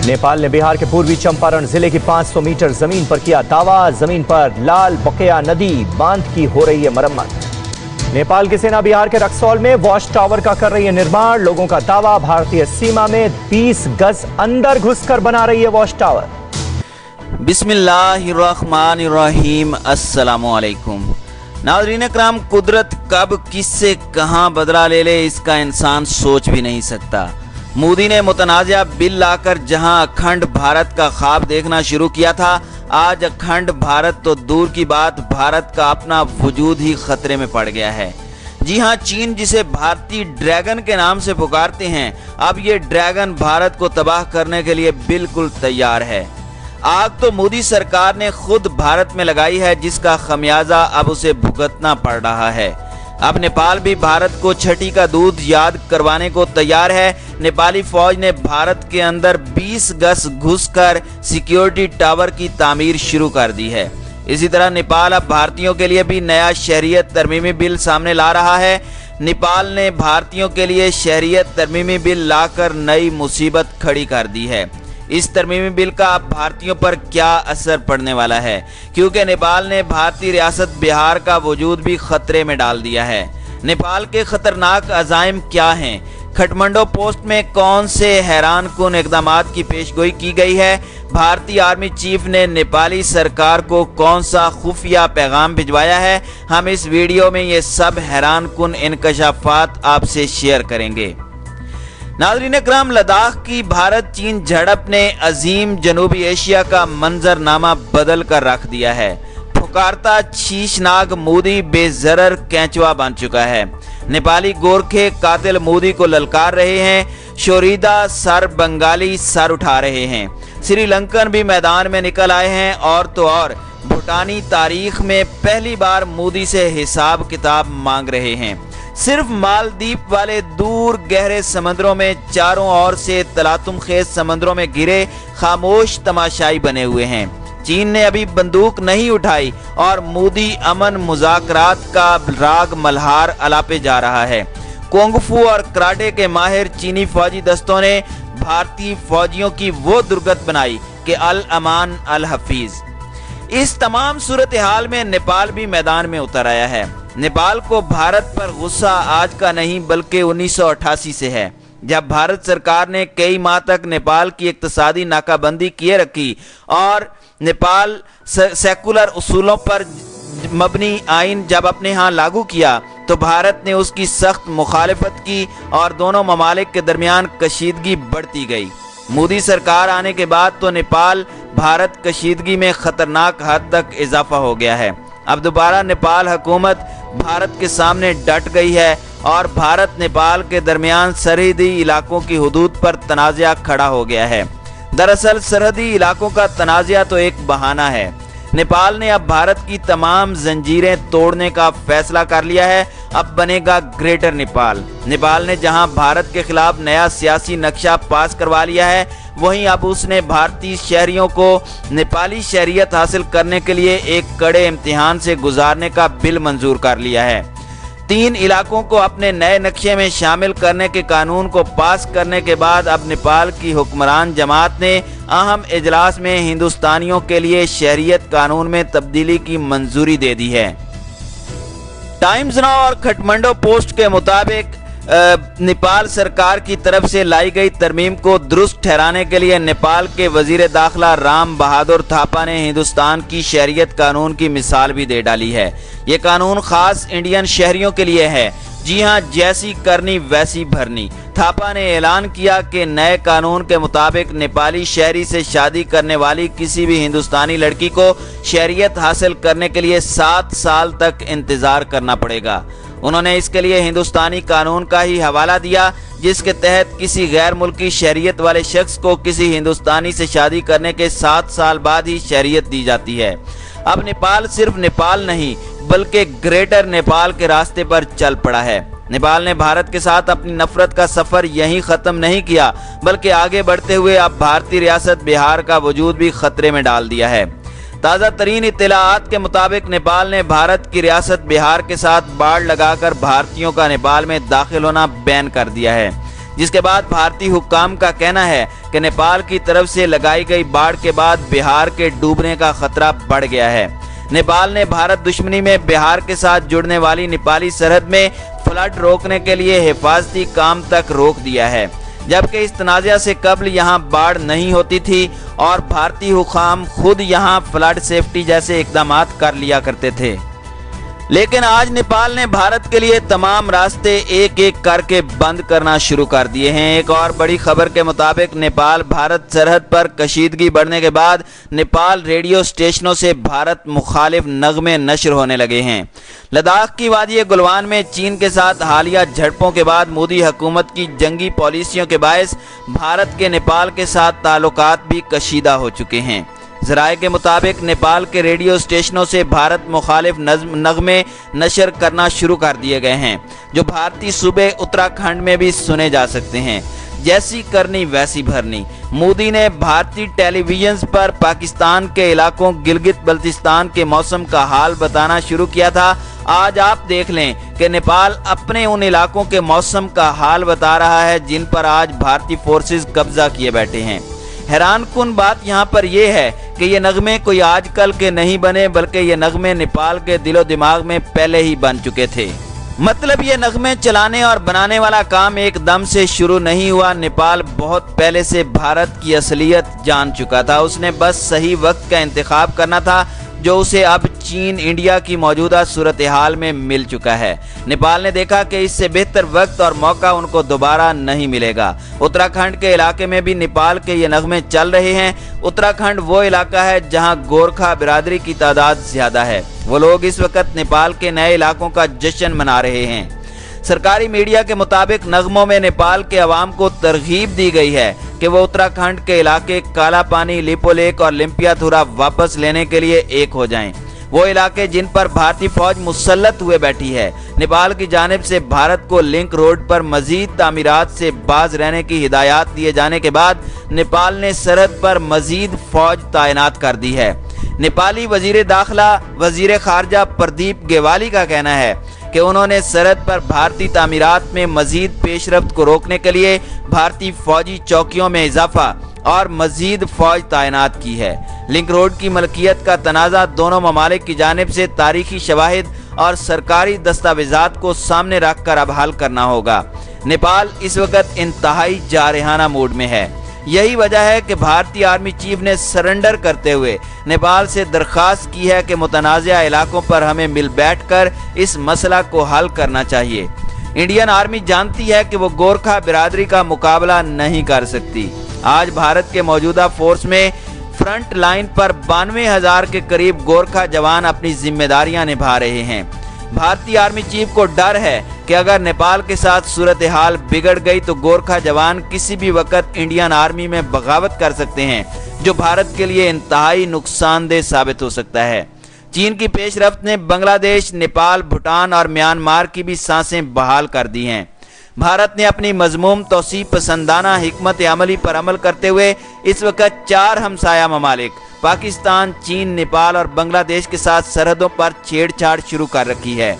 नेपाल ने बिहार के पूर्वी चंपारण जिले की 500 मीटर जमीन पर किया दावा। जमीन पर लाल बकेया नदी बांध की हो रही है मरम्मत। नेपाल की सेना बिहार के रक्सौल में वॉच टावर का कर रही है निर्माण। लोगों का दावा, भारतीय सीमा में 20 गज अंदर घुसकर बना रही है वॉच टावर। बिस्मिल्लाहिर्रहमानिर्रहीम। अस्सलामुअलैकुम नाज़रीन इकराम, कुदरत कब किससे कहां बदला ले ले इसका इंसान सोच भी नहीं सकता। मोदी ने मुतनाज़ा बिल लाकर जहां अखंड भारत का ख्वाब देखना शुरू किया था, आज अखंड भारत तो दूर की बात, भारत का अपना वजूद ही खतरे में पड़ गया है। जी हां, चीन जिसे भारतीय ड्रैगन के नाम से पुकारते हैं, अब ये ड्रैगन भारत को तबाह करने के लिए बिल्कुल तैयार है। आग तो मोदी सरकार ने खुद भारत में लगाई है, जिसका खमियाजा अब उसे भुगतना पड़ रहा है। अब नेपाल भी भारत को छठी का दूध याद करवाने को तैयार है। नेपाली फौज ने भारत के अंदर 20 गज घुसकर सिक्योरिटी टावर की तामीर शुरू कर दी है। इसी तरह नेपाल अब भारतीयों के लिए भी नया शहरियत तरमीमी बिल सामने ला रहा है। नेपाल ने भारतीयों के लिए शहरियत तरमीमी बिल लाकर नई मुसीबत खड़ी कर दी है। इस तरमीमी बिल का अब भारतीयों पर क्या असर पड़ने वाला है, क्योंकि नेपाल ने भारतीय रियासत बिहार का वजूद भी खतरे में डाल दिया है। नेपाल के खतरनाक अज़ाइम क्या हैं? खटमंडो पोस्ट में कौन से हैरान कुन इक़दामात की पेशगोई की गई है? भारतीय आर्मी चीफ ने नेपाली सरकार को कौन सा खुफिया पैगाम भिजवाया है? हम इस वीडियो में ये सब हैरान कुन इंकशाफात आपसे शेयर करेंगे। नाज़रीन इकराम, लद्दाख की भारत चीन झड़प ने अजीम जनूबी एशिया का मंजरनामा बदल कर रख दिया है। पुकारता शीशनाग मोदी बेजरर कैंचवा बन चुका है। नेपाली गोरखे कातिल मोदी को ललकार रहे हैं। शोरीदा सर बंगाली सर उठा रहे हैं। श्रीलंकन भी मैदान में निकल आए हैं। और तो और भूटानी तारीख में पहली बार मोदी से हिसाब किताब मांग रहे हैं। सिर्फ मालदीव वाले दूर गहरे समंदरों में चारों ओर से तलातुम खेज समंदरों में घिरे खामोश तमाशाई बने हुए हैं। चीन ने अभी बंदूक नहीं उठाई और मोदी अमन मुज़ाकरात का राग मल्हार अलापे जा रहा है। कुंग-फू और कराटे के माहिर चीनी फौजी दस्तों ने भारतीय फौजियों की वो दुर्गत बनाई कि अल अमान अल हफीज। इस तमाम सूरत हाल में नेपाल भी मैदान में उतर आया है। नेपाल को भारत पर गुस्सा आज का नहीं बल्कि 1988 से है, जब भारत सरकार ने कई माह तक नेपाल की इक्तिसादी नाकाबंदी किए रखी और नेपाल सेकुलर उसूलों पर मबनी आइन जब अपने यहाँ लागू किया तो भारत ने उसकी सख्त मुखालिफत की और दोनों ममालिक के दरमियान कशीदगी बढ़ती गई। मोदी सरकार आने के बाद तो नेपाल भारत कशीदगी में खतरनाक हद तक इजाफा हो गया है। अब दोबारा नेपाल हुकूमत भारत के सामने डट गई है और भारत नेपाल के दरमियान सरहदी इलाकों की हदूद पर तनाज़ा खड़ा हो गया है। दरअसल सरहदी इलाकों का तनाज़ा तो एक बहाना है। नेपाल ने अब भारत की तमाम जंजीरें तोड़ने का फैसला कर लिया है। अब बनेगा ग्रेटर नेपाल। नेपाल ने जहां भारत के खिलाफ नया सियासी नक्शा पास करवा लिया है, वहीं अब उसने भारतीय शहरियों को नेपाली शहरियत हासिल करने के लिए एक कड़े इम्तिहान से गुजारने का बिल मंजूर कर लिया है। 3 इलाकों को अपने नए नक्शे में शामिल करने के कानून को पास करने के बाद अब नेपाल की हुक्मरान जमात ने अहम इजलास में हिंदुस्तानियों के लिए शहरियत कानून में तब्दीली की मंजूरी दे दी है। टाइम्स नाउ और खटमंडो पोस्ट के मुताबिक नेपाल सरकार की तरफ से लाई गई तरमीम को दुरुस्त ठहराने के लिए नेपाल के वजीर दाखिला राम बहादुर थापा ने हिंदुस्तान की शहरियत कानून की मिसाल भी दे डाली है। ये कानून खास इंडियन शहरियों के लिए है। जी हां, जैसी करनी वैसी भरनी। थापा ने ऐलान किया कि नए कानून के मुताबिक नेपाली शहरी से शादी करने वाली किसी भी हिंदुस्तानी लड़की को शहरियत हासिल करने के लिए 7 साल तक इंतजार करना पड़ेगा। उन्होंने इसके लिए हिंदुस्तानी कानून का ही हवाला दिया, जिसके तहत किसी गैर मुल्की शहरियत वाले शख्स को किसी हिंदुस्तानी से शादी करने के 7 साल बाद ही शहरियत दी जाती है। अब नेपाल सिर्फ नेपाल नहीं बल्कि ग्रेटर नेपाल के रास्ते पर चल पड़ा है। नेपाल ने भारत के साथ अपनी नफरत का सफर यहीं खत्म नहीं किया, बल्कि आगे बढ़ते हुए अब भारतीय रियासत बिहार का वजूद भी खतरे में डाल दिया है। ताज़ा तरीन इत्तलाआत के मुताबिक नेपाल ने भारत की रियासत बिहार के साथ बाड़ लगाकर भारतीयों का नेपाल में दाखिल होना बैन कर दिया है। जिसके बाद भारतीय हुक्काम का कहना है कि नेपाल की तरफ से लगाई गई बाढ़ के बाद बिहार के डूबने का खतरा बढ़ गया है। नेपाल ने भारत दुश्मनी में बिहार के साथ जुड़ने वाली नेपाली सरहद में फ्लड रोकने के लिए हिफाजती काम तक रोक दिया है, जबकि इस तनाज़ा से कबल यहाँ बाढ़ नहीं होती थी और भारतीय हुक्काम खुद यहाँ फ्लड सेफ्टी जैसे इकदामात कर लिया करते थे। लेकिन आज नेपाल ने भारत के लिए तमाम रास्ते एक एक करके बंद करना शुरू कर दिए हैं। एक और बड़ी खबर के मुताबिक नेपाल भारत सरहद पर कशीदगी बढ़ने के बाद नेपाल रेडियो स्टेशनों से भारत मुखालिफ नगमे नशर होने लगे हैं। लद्दाख की वादी गुलवान में चीन के साथ हालिया झड़पों के बाद मोदी हुकूमत की जंगी पॉलिसियों के बायस भारत के नेपाल के साथ ताल्लुकात भी कशीदा हो चुके हैं। ज़राए के मुताबिक नेपाल के रेडियो स्टेशनों से भारत मुखालिफ नगमे नशर करना शुरू कर दिए गए हैं, जो भारतीय सूबे उत्तराखंड में भी सुने जा सकते हैं। जैसी करनी वैसी भरनी। मोदी ने भारतीय टेलीविजन पर पाकिस्तान के इलाकों गिलगित बल्तिस्तान के मौसम का हाल बताना शुरू किया था। आज आप देख लें कि नेपाल अपने उन इलाकों के मौसम का हाल बता रहा है जिन पर आज भारतीय फोर्सेस कब्जा किए बैठे हैं। हैरानकुन बात यहाँ पर यह है कि ये नगमे कोई आजकल के नहीं बने, बल्कि ये नगमे नेपाल के दिलो दिमाग में पहले ही बन चुके थे। मतलब ये नगमे चलाने और बनाने वाला काम एकदम से शुरू नहीं हुआ। नेपाल बहुत पहले से भारत की असलियत जान चुका था। उसने बस सही वक्त का इंतखाब करना था, जो उसे अब चीन इंडिया की मौजूदा सूरत हाल में मिल चुका है। नेपाल ने देखा कि इससे बेहतर वक्त और मौका उनको दोबारा नहीं मिलेगा। उत्तराखंड के इलाके में भी नेपाल के ये नगमे चल रहे हैं। उत्तराखंड वो इलाका है जहां गोरखा बिरादरी की तादाद ज्यादा है। वो लोग इस वक्त नेपाल के नए इलाकों का जश्न मना रहे हैं। सरकारी मीडिया के मुताबिक नगमों में नेपाल के अवाम को तरगीब दी गई है कि वो उत्तराखंड के इलाके काला पानी, लिपोलेक और लिम्पियाथुरा वापस लेने के लिए एक हो जाएं। वो इलाके जिन पर भारतीय फौज मुसल्लत हुए बैठी है। नेपाल की जानिब से भारत को लिंक रोड पर मजीद तामीरात से बाज रहने की हिदायत दिए जाने के बाद नेपाल ने सरहद पर मजीद फौज तैनात कर दी है। नेपाली वजीर दाखिला वजीर खारजा प्रदीप गेवाली का कहना है कि उन्होंने सरहद पर भारतीय तामीरात में मजीद पेशरफ्त को रोकने के लिए भारतीय फौजी चौकियों में इजाफा और मजीद फौज तैनात की है। लिंक रोड की मलकियत का तनाज़ा दोनों ममालिक की जानिब से तारीखी शवाहिद और सरकारी दस्तावेजात को सामने रख कर अब हल करना होगा। नेपाल इस वक्त इंतहाई जारहाना मूड में है। यही वजह है कि भारतीय आर्मी चीफ ने सरेंडर करते हुए नेपाल से दरख्वास्त की है कि मुतनाज़ा इलाकों पर हमें मिल बैठकर इस मसला को हल करना चाहिए। इंडियन आर्मी जानती है कि वो गोरखा बिरादरी का मुकाबला नहीं कर सकती। आज भारत के मौजूदा फोर्स में फ्रंट लाइन पर 92,000 के करीब गोरखा जवान अपनी जिम्मेदारियां निभा रहे हैं। भारतीय आर्मी चीफ को डर है कि अगर नेपाल के साथ सूरत हाल बिगड़ गई तो गोरखा जवान किसी भी वक्त इंडियन आर्मी में बगावत कर सकते हैं, जो भारत के लिए इंतहाई नुकसानदेह साबित हो सकता है। चीन की पेशरफ्त ने बांग्लादेश, नेपाल, भूटान और म्यांमार की भी सांसें बहाल कर दी हैं। भारत ने अपनी मजमूम तौसीफ पसंदाना हिकमत अमली पर अमल करते हुए इस वक्त 4 हमसाया ममालिक पाकिस्तान, चीन, नेपाल और बांग्लादेश के साथ सरहदों पर छेड़छाड़ शुरू कर रखी है।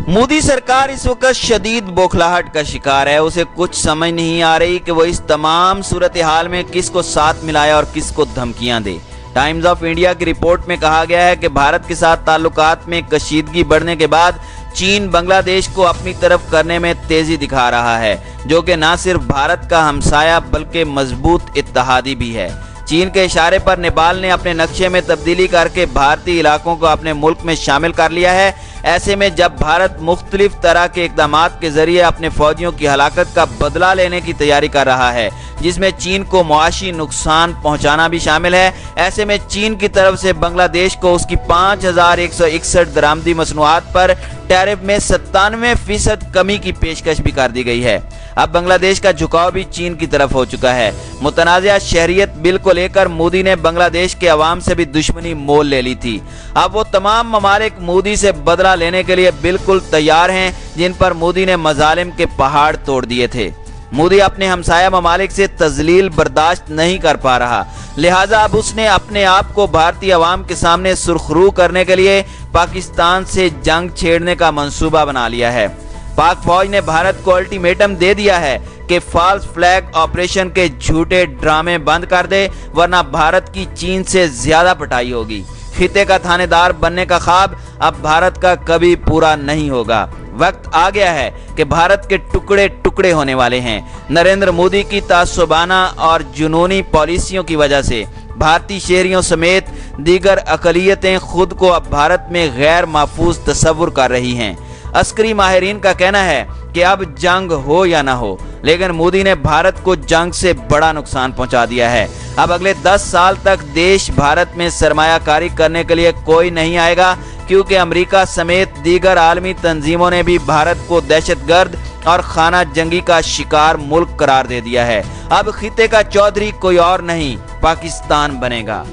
मोदी सरकार इस वक्त शदीद बौखलाहट का शिकार है। उसे कुछ समझ नहीं आ रही कि वो इस तमाम सूरत हाल में किसको साथ मिलाए और किसको धमकियां दे। टाइम्स ऑफ इंडिया की रिपोर्ट में कहा गया है कि भारत के साथ ताल्लुकात में कशीदगी बढ़ने के बाद चीन बांग्लादेश को अपनी तरफ करने में तेजी दिखा रहा है, जो कि न सिर्फ भारत का हमसाया बल्कि मजबूत इत्तेहादी भी है। चीन के इशारे पर नेपाल ने अपने नक्शे में तब्दीली करके भारतीय इलाकों को अपने मुल्क में शामिल कर लिया है। ऐसे में जब भारत मुख्तलिफ तरह के इक़दामात के जरिए अपने फौजियों की हलाकत का बदला लेने की तैयारी कर रहा है, जिसमें चीन को मुआशी नुकसान पहुंचाना भी शामिल है, ऐसे में चीन की तरफ से बांग्लादेश को उसकी 5,161 दरामदी मसनूआत पर टैरिफ में 97% कमी की पेशकश भी कर दी गई है। अब बांग्लादेश का झुकाव भी चीन की तरफ हो चुका है। मुतनाज़ा शहरियत बिल को लेकर मोदी ने बांग्लादेश के अवाम से भी दुश्मनी मोल ले ली थी। अब वो तमाम ममालिक मोदी से बदला लेने के लिए बिल्कुल तैयार हैं, जिन पर मोदी ने मजालिम के पहाड़ तोड़ दिए थे। मोदी अपने हमसाया ममालिक से तजलील बर्दाश्त नहीं कर पा रहा, लिहाजा अब उसने अपने आप को भारतीय अवाम के सामने सुरखरू करने के लिए पाकिस्तान से जंग छेड़ने का मंसूबा बना लिया है। पाक फौज ने भारत को अल्टीमेटम दे दिया है कि फॉल्स फ्लैग ऑपरेशन के झूठे ड्रामे बंद कर दे, वरना भारत की चीन से ज्यादा पिटाई होगी। खिते का थानेदार बनने का ख्वाब अब भारत का कभी पूरा नहीं होगा। वक्त आ गया है कि भारत के टुकड़े टुकड़े होने वाले हैं। नरेंद्र मोदी की तासुबाना और जुनूनी पॉलिसियों की वजह से भारतीय शहरियों समेत दीगर अकलियतें खुद को अब भारत में गैर महफूज तस्वुर कर रही हैं। अस्करी माहिरीन का कहना है कि अब जंग हो या ना हो, लेकिन मोदी ने भारत को जंग से बड़ा नुकसान पहुंचा दिया है। अब अगले 10 साल तक देश भारत में सरमायाकारी करने के लिए कोई नहीं आएगा, क्योंकि अमेरिका समेत दीगर आलमी तंजीमों ने भी भारत को दहशतगर्द और खाना जंगी का शिकार मुल्क करार दे दिया है। अब खिते का चौधरी कोई और नहीं, पाकिस्तान बनेगा।